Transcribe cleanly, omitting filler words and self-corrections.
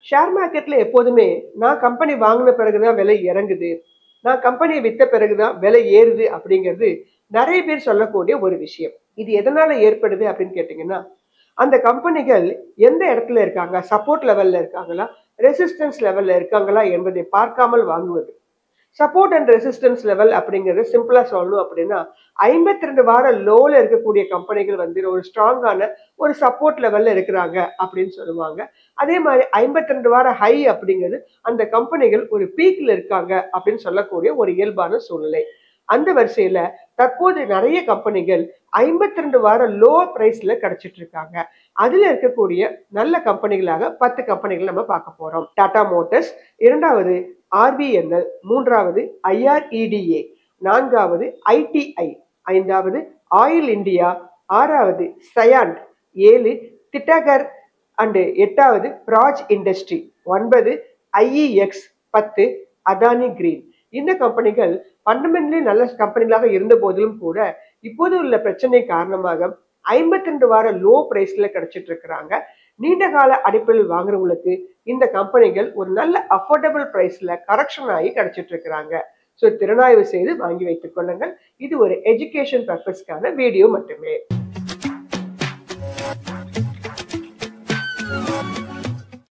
Share மார்க்கெட்ல எப்போதுமே நான் கம்பெனி வாங்கின பிறகுதான் விலை இறங்குது, நான் கம்பெனியை வித்த பிறகுதான் விலை ஏறுது அப்படிங்கிறது நிறைய பேர் சொல்லக்கூடிய ஒரு விஷயம். இது எதனால ஏற்படுது அப்படின்னு கேட்டீங்கன்னா, அந்த கம்பெனிகள் எந்த இடத்துல இருக்காங்க, சப்போர்ட் லெவல்ல இருக்காங்களா, ரெசிஸ்டன்ஸ் லெவல்ல இருக்காங்களா என்பதை பார்க்காமல் வாங்குவது. சப்போர்ட் அண்ட் ரெசிஸ்டன்ஸ் லெவல் அப்படிங்கறது சிம்பிளா சொல்லணும் அப்படின்னா, 52 வார லோல இருக்கக்கூடிய கம்பெனிகள் வந்து ஒரு ஸ்ட்ராங்கான ஒரு சப்போர்ட் லெவல்ல இருக்கிறாங்க அப்படின்னு சொல்லுவாங்க. அதே மாதிரி 52 வார ஹை அப்படிங்கிறது அந்த கம்பெனிகள் ஒரு பீக்ல இருக்காங்க அப்படின்னு சொல்லக்கூடிய ஒரு இயல்பான சூழ்நிலை. அந்த வரிசையில தற்போது நிறைய கம்பெனிகள் 52 வார லோ பிரைஸ்ல கிடைச்சிட்டு இருக்காங்க. அதுல இருக்கக்கூடிய நல்ல கம்பெனிகளாக 10 கம்பெனிகள் நம்ம பார்க்க போறோம். டாடா மோட்டார்ஸ், இரண்டாவது RVNL, மூன்றாவது IREDA, நான்காவது ITI, ஐந்தாவது ஆயில் இந்தியா, ஆறாவது சயாண்ட், 7 திட்டகர் அண்ட் எட்டாவது Praj industry, 9 IEX, 10 Adani green. இந்த கம்பெனிகள் ஃபண்டமெண்டலி நல்ல கம்பெனிகளாக இருந்த போதிலும் கூட இப்போது உள்ள பிரச்சனை காரணமாக 52 வார லோ பிரைஸ்ல கிடைச்சிட்டு இருக்கிறாங்க. நீண்ட கால அடிப்படையில் வாங்குறவங்களுக்கு இந்த கம்பெனிகள் ஒரு நல்ல அஃபோர்டபுள் பிரைஸ்ல கரெக்ஷன் ஆகி கிடைச்சிட்டு இருக்கிறாங்க. ஸோ திறனாய்வு செய்து வாங்கி வைத்துக் கொள்ளுங்கள். இது ஒரு எஜுகேஷன் பர்பஸ்க்கான வீடியோ மட்டுமே.